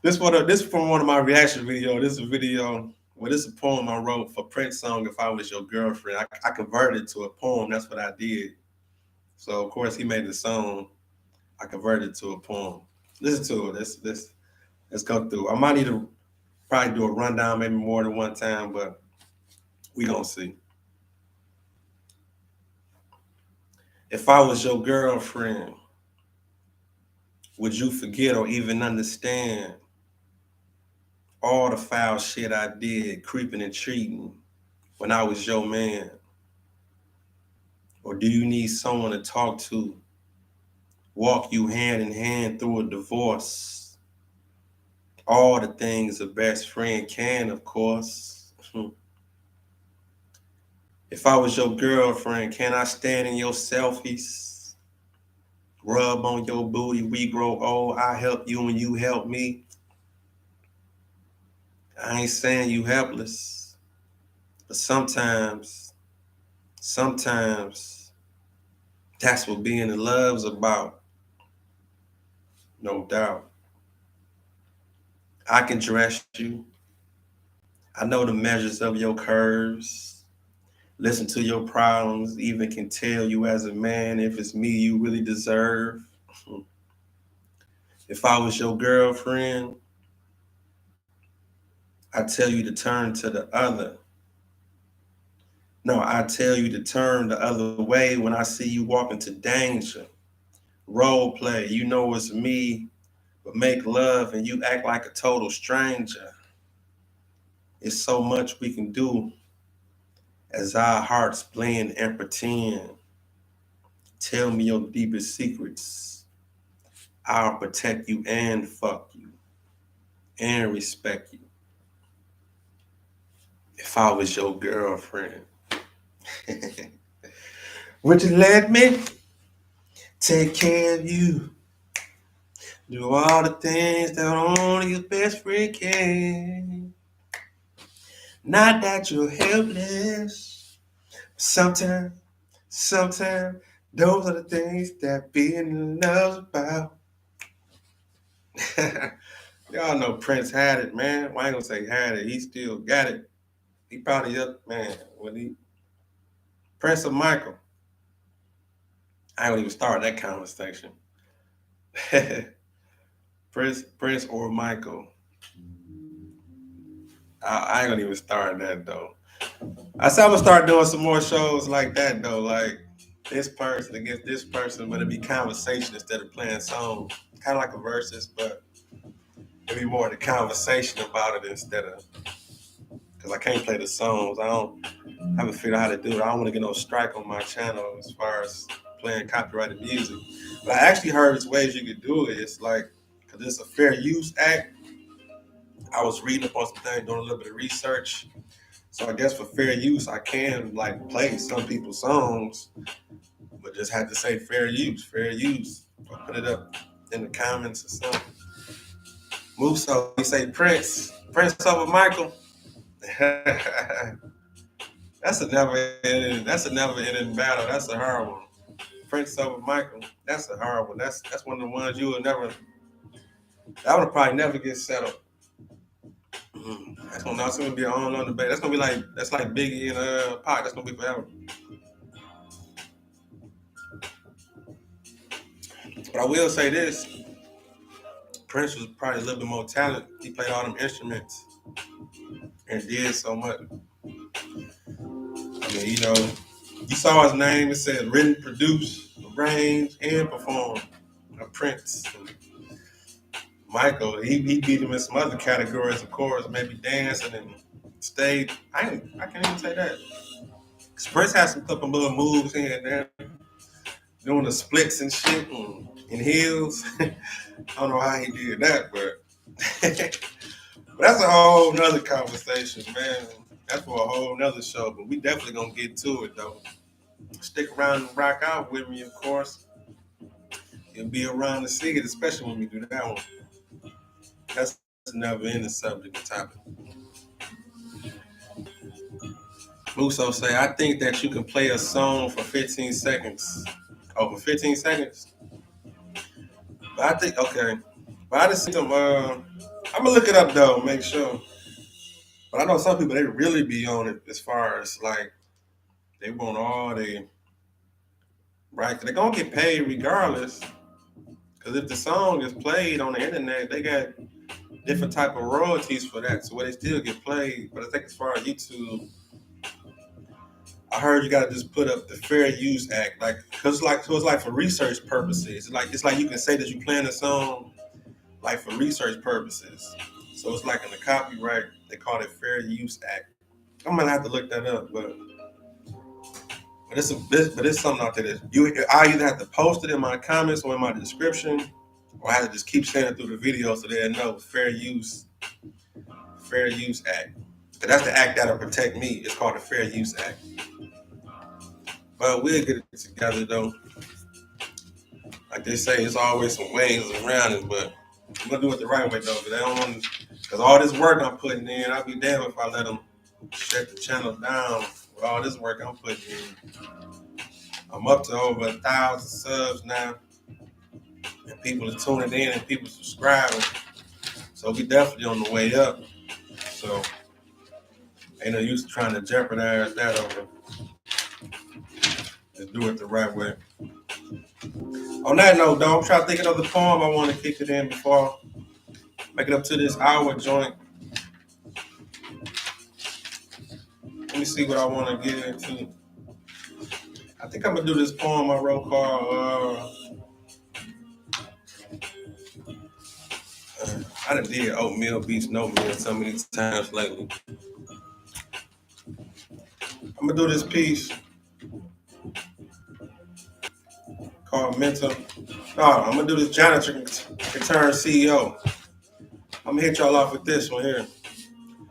This from one of my reaction videos. This is a video. Well, this is a poem I wrote for Prince song If I Was Your Girlfriend. I converted it to a poem. That's what I did. So of course he made the song. I converted it to a poem. Listen to it. Let's go through. I might need to probably do a rundown, maybe more than one time, but we gonna see. If I was your girlfriend, would you forget or even understand all the foul shit I did, creeping and cheating when I was your man? Or do you need someone to talk to, walk you hand in hand through a divorce? All the things a best friend can, of course. If I was your girlfriend, can I stand in your selfies? Rub on your booty, we grow old. I help you and you help me. I ain't saying you helpless, but sometimes that's what being in love's about. No doubt. I can dress you. I know the measures of your curves. Listen to your problems, even can tell you as a man if it's me you really deserve. If I was your girlfriend, I tell you to turn to the other. No, I tell you to turn the other way when I see you walk into danger. Role play, you know it's me, but make love and you act like a total stranger. It's so much we can do as our hearts blend and pretend. Tell me your deepest secrets. I'll protect you and fuck you and respect you. If I was your girlfriend, would you let me take care of you? Do all the things that only your best friend can. Not that you're helpless. Sometimes, those are the things that being in love's about. Y'all know Prince had it, man. Well, I ain't gonna say had it. He still got it. He probably up, man. When he Prince or Michael. I don't even start that conversation. Prince or Michael. I ain't gonna even start that though. I said I'm gonna start doing some more shows like that though, like this person against this person, but it'd be conversation instead of playing songs. Kind of like a versus, but it'd be more the conversation about it instead of because I can't play the songs. I haven't figured out how to do it. I don't want to get no strike on my channel as far as playing copyrighted music. But I actually heard there's ways you could do it. It's like because it's a fair use act. I was reading up on some things, doing a little bit of research. So I guess for fair use, I can like play some people's songs, but just had to say fair use, fair use. I'll put it up in the comments or something. Muso, he say Prince over Michael. That's a never ending battle. That's a hard one. Prince over Michael. That's a hard one. That's one of the ones you will never. That would probably never get settled. That's gonna be an on debate. That's gonna be that's like Biggie and Pac. That's gonna be forever. But I will say this: Prince was probably a little bit more talented. He played all them instruments and did so much. I mean, you saw his name. It said written, produced, arranged, and performed. Prince. Michael, he beat him in some other categories, of course, maybe dancing and stage. I can't even say that. Cause Prince had some couple little moves here and there, doing the splits and shit and heels. I don't know how he did that, but but that's a whole nother conversation, man. That's for a whole nother show. But we definitely gonna get to it though. Stick around and rock out with me, of course. And be around to see it, especially when we do that one. That's never ending subject or topic. Muso say, I think that you can play a song for 15 seconds. Oh, for 15 seconds? But I think, okay. But I just see some, I'm going to look it up though, make sure. But I know some people, they really be on it as far as like, they want all they, right? They're going to get paid regardless. Because if the song is played on the internet, they got different type of royalties for that. So where they still get played. But I think as far as YouTube, I heard you gotta just put up the Fair Use Act, like, cause it's like for research purposes. It's like you can say that you playing a song, like for research purposes. So it's like in the copyright, they call it Fair Use Act. I'm gonna have to look that up, but it's something out there that I either have to post it in my comments or in my description, or I have to just keep saying it through the video so they know Fair Use Act. Cause that's the act that'll protect me. It's called the Fair Use Act. But we'll get it together though. Like they say, it's always some ways around it, but I'm gonna do it the right way though. Cause I don't want, cause all this work I'm putting in, I'll be damned if I let them shut the channel down with all this work I'm putting in. I'm up to over 1,000 subs now, and people are tuning in and people subscribing. So we definitely on the way up. So ain't no use trying to jeopardize that over. Just do it the right way. On that note, though, I'm trying to think of another poem I want to kick it in before I make it up to this hour joint. Let me see what I want to get into. I think I'm gonna do this poem I wrote called I done did oatmeal beats no meal so many times lately. I'm gonna do this piece called Mental. No, I'm gonna do this janitor can turn CEO. I'm gonna hit y'all off with this one here.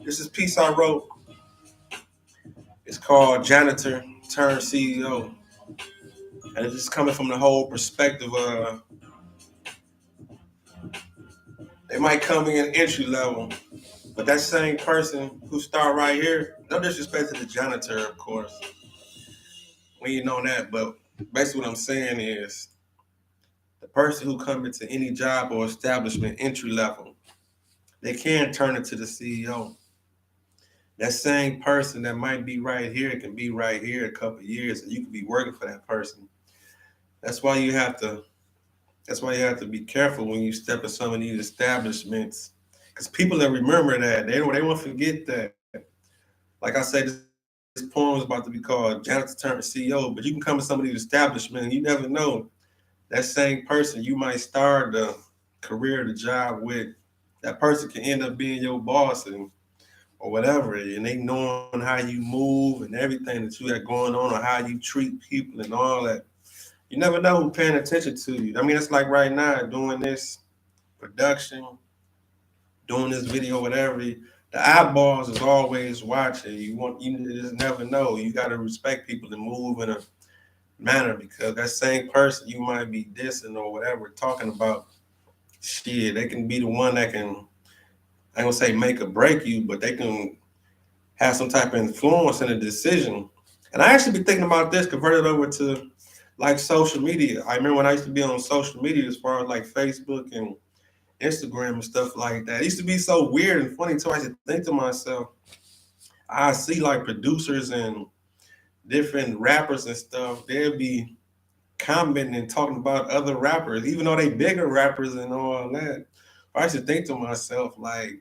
This is a piece I wrote. It's called Janitor Turn CEO. And it's just coming from the whole perspective of they might come in entry level, but that same person who start right here, no disrespect to the janitor, of course. We ain't know that, but basically what I'm saying is the person who come into any job or establishment entry level, they can turn it to the CEO. That same person that might be right here can be right here a couple of years, and you can be working for that person. That's why you have to. That's why you have to be careful when you step in some of these establishments, because people that remember that they won't forget that. Like I said, this poem is about to be called "Janitor Turned CEO," but you can come to some of these establishments, and you never know that same person you might start the career, the job with. That person can end up being your boss and or whatever, and they knowing how you move and everything that you got going on, or how you treat people and all that. You never know who's paying attention to you. I mean, it's like right now doing this production, doing this video, whatever. The eyeballs is always watching. You just never know. You got to respect people and move in a manner, because that same person you might be dissing or whatever talking about, shit, they can be the one that can, I ain't gonna say make or break you, but they can have some type of influence in a decision. And I actually been thinking about this, converted over to like social media. I remember when I used to be on social media, as far as like Facebook and Instagram and stuff like that. It used to be so weird and funny too. I used to think to myself, I see like producers and different rappers and stuff, they'll be commenting and talking about other rappers, even though they bigger rappers and all that. I used to think to myself, like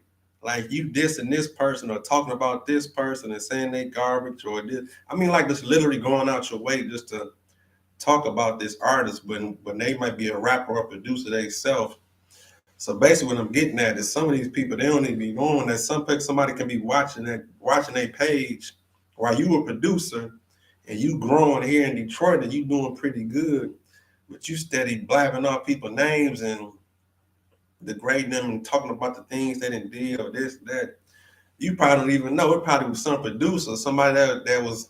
you dissing this person or talking about this person and saying they garbage or this. I mean, like just literally going out your way just to talk about this artist when they might be a rapper or producer themselves. So basically, what I'm getting at is some of these people, they don't even be knowing that somebody can be watching their page while you a producer and you growing here in Detroit and you doing pretty good, but you steady blabbing off people's names and degrading them and talking about the things they didn't do or this, that. You probably don't even know. It probably was some producer, somebody that was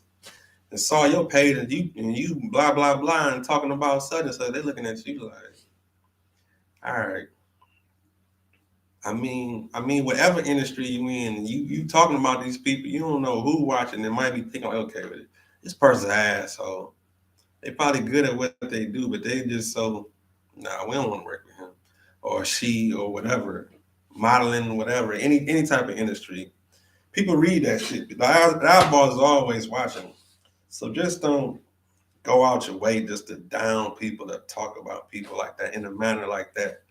and saw your page and you blah blah blah and talking about such and such. They're looking at you like, all right. I mean, whatever industry you in, you talking about these people, you don't know who watching. They might be thinking, like, okay, but this person's an asshole. They probably good at what they do, but they just so, nah, we don't want to work with him or she or whatever, modeling, whatever, any type of industry. People read that shit. The eyeballs is always watching. So just don't go out your way just to down people, to talk about people like that in a manner like that.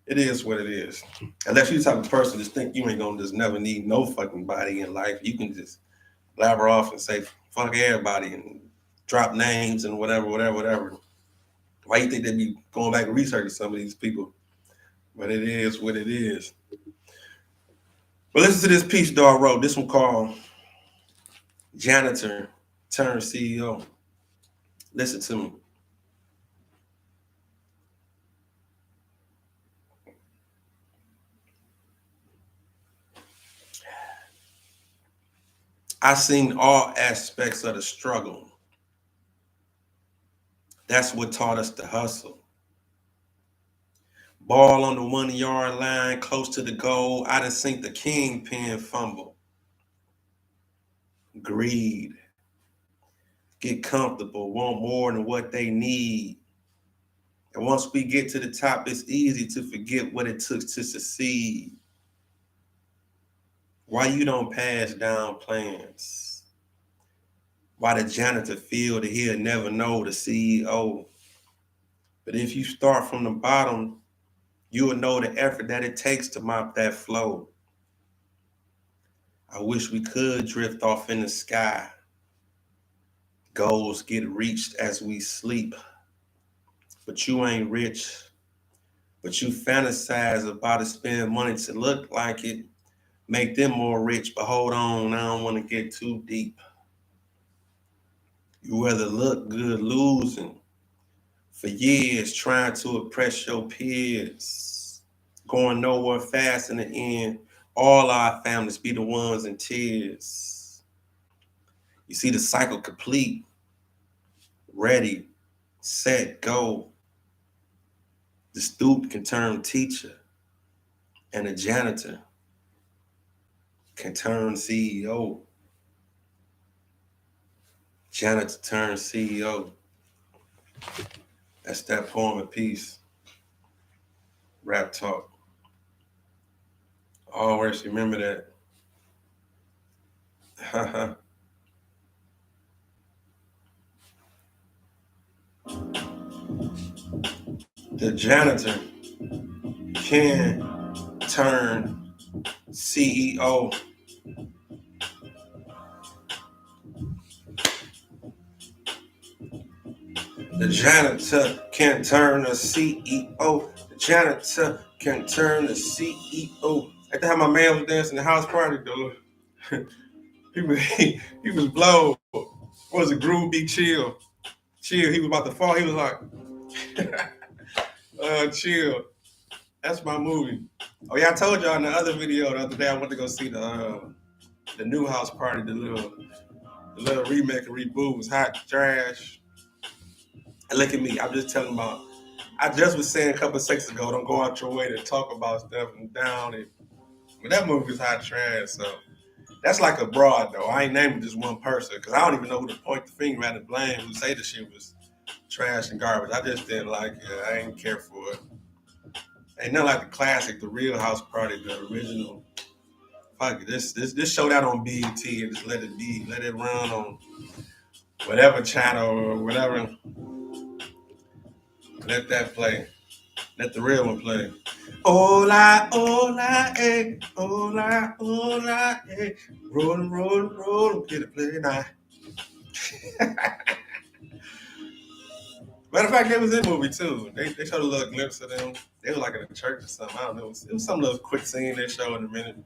It is what it is. Unless you the type of person just think you ain't gonna just never need no fucking body in life, you can just blabber off and say fuck everybody and drop names and whatever, whatever, whatever. Why you think they be going back and researching some of these people? But it is what it is. But listen to this piece though I wrote. This one called Janitor Turn CEO. Listen to me. I seen all aspects of the struggle. That's what taught us to hustle. Ball on the 1 yard line, close to the goal. I done seen the kingpin fumble. Greed. Get comfortable, want more than what they need. And once we get to the top, it's easy to forget what it took to succeed. Why you don't pass down plans? Why the janitor feel that he'll never know the CEO? But if you start from the bottom, you will know the effort that it takes to mop that flow. I wish we could drift off in the sky. Goals get reached as we sleep. But you ain't rich. But you fantasize about to spend money to look like it. Make them more rich. But hold on, I don't want to get too deep. You rather look good losing for years, trying to impress your peers. Going nowhere fast in the end. All our families be the ones in tears. You see the cycle complete. Ready, set, go. The student can turn teacher, and the janitor can turn CEO. Janitor turn CEO. That's that poem of peace. Rap talk. Always remember that. The janitor can turn CEO. The janitor can turn a CEO. The janitor can turn the CEO. At the time my man was dancing the house party, though. he was blown. What was it? Groove Be Chill. Chill. He was about to fall. He was like, chill. That's my movie. Oh yeah, I told y'all in the other video the other day I went to go see the new house party, the little remake and reboot was hot trash. And look at me, I'm just telling about. I just was saying a couple of seconds ago, don't go out your way to talk about stuff and down it. But that movie was hot trash, so that's like a broad though. I ain't naming just one person because I don't even know who to point the finger at and blame who say the shit was trash and garbage. I just didn't like it. I ain't care for it. Ain't nothing like the classic, the Real House Party, the original. Fuck it, this show that on BET and just let it be, let it run on whatever channel or whatever. Let that play. Let the real one play. Hola, hola, eh. Hola, hola, eh. Rollin', rollin', rollin'. Get it play now. Matter of fact, they was in the movie too. They showed a little glimpse of them. They were like in a church or something. I don't know. It was some little quick scene they showed in a minute.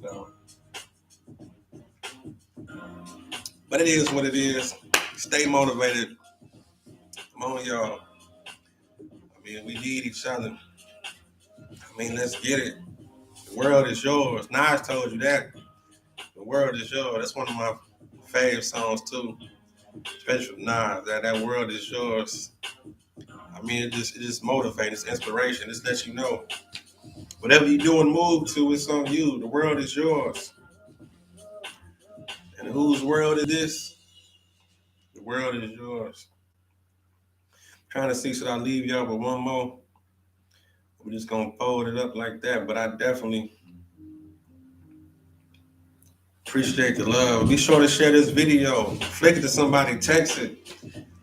So, but it is what it is. Stay motivated. Come on, y'all. I mean, we need each other. I mean, let's get it. The world is yours. Nas told you that. The world is yours. That's one of my fave songs too. Especially from Nas. That world is yours. I mean, it just motivates. It's inspiration. It lets you know. Whatever you do and move to, it's on you. The world is yours. And whose world is this? The world is yours. Trying to see, should I leave y'all with one more? We're just gonna fold it up like that. But I definitely appreciate the love. Be sure to share this video. Flick it to somebody, text it,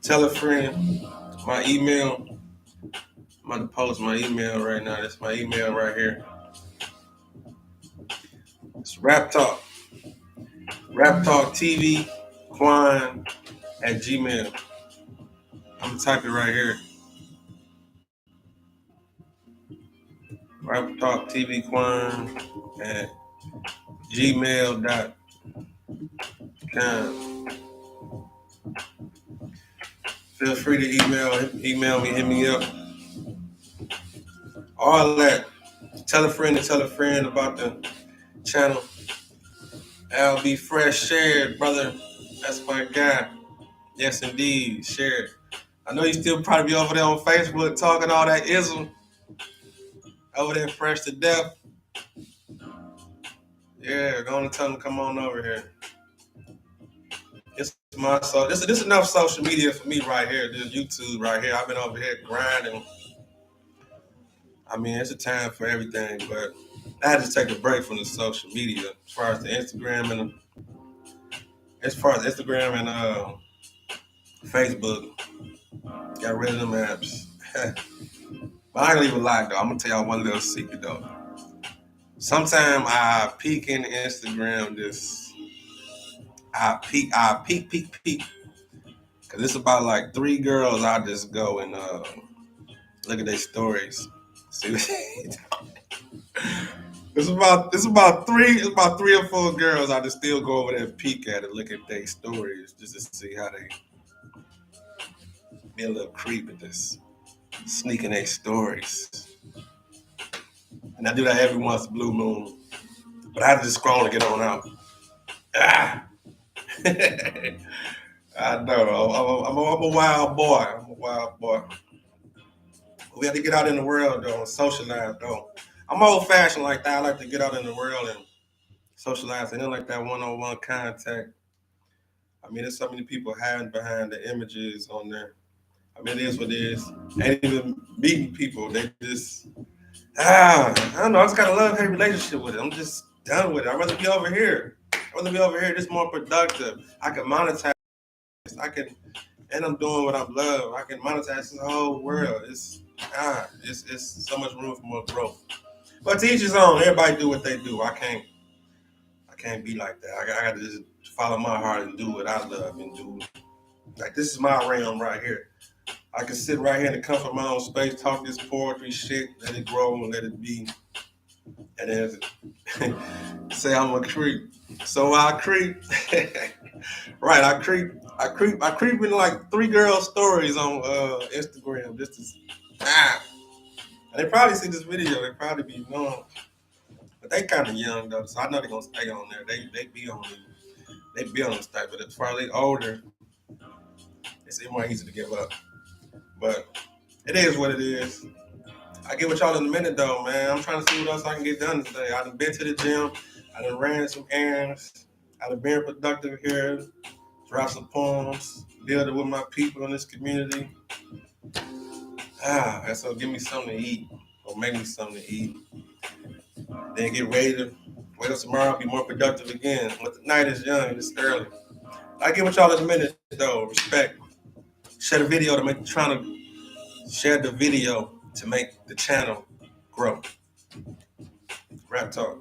tell a friend. My email. I'm about to post my email right now. That's my email right here. It's Rap Talk. Rap Talk TV, Quan at Gmail. I'm gonna type it right here. Rap Talk TV, Quan at gmail.com. Feel free to email me, hit me up. All that. Tell a friend to tell a friend about the channel. Al B Fresh, share it, brother. That's my guy. Yes, indeed, share it. I know you still probably be over there on Facebook talking all that ism. Over there, fresh to death. Yeah, go on and tell them come on over here. This is enough social media for me right here. This YouTube right here. I've been over here grinding. I mean, it's a time for everything, but I had to take a break from the social media as far as the Instagram and Facebook. Got rid of them apps. But I ain't gonna even lie though. I'm gonna tell y'all one little secret though. Sometime I peek in Instagram. I peek, cause it's about like three girls. I just go and look at their stories. See, it's about three or four girls. I just still go over there and peek at it, look at their stories, just to see how they be a little creep at this, sneaking their stories. And I do that every once in a blue moon. But I have to just scroll and get on out. Ah! I know. I'm a wild boy. I'm a wild boy. We have to get out in the world though and socialize though. I'm old fashioned like that. I like to get out in the world and socialize. And then like that one-on-one contact. I mean, there's so many people hiding behind the images on there. I mean, it is what it is. Ain't even meeting people. They just I don't know. I just got a love hate relationship with it. I'm just done with it. I'd rather be over here. I'd rather be over here. This more productive. I can monetize. I can, and I'm doing what I love. I can monetize the whole world. It's so much room for more growth. But to each his own. Everybody do what they do. I can't be like that. I got to just follow my heart and do what I love and do. Like this is my realm right here. I can sit right here in the comfort of my own space, talk this poetry shit, let it grow and let it be, and then say I'm a creep. So I creep. Right, I creep in like three girls' stories on Instagram. Just to, and they probably see this video. They probably be knowing, but they kind of young though, so I know they're gonna stay on there. They be on it. They be on this type, but as far as they older, it's more easy to give up. But it is what it is. I get with y'all in a minute though, man. I'm trying to see what else I can get done today. I done been to the gym. I done ran some errands. I done been productive here. Drop some poems. Building with my people in this community. That's gonna give me something to eat. Or make me something to eat. Then get ready to wake up tomorrow, be more productive again. But the night is young, it's early. I get with y'all in a minute though. Respect. Share the video to make trying to share the video to make the channel grow. Rap talk.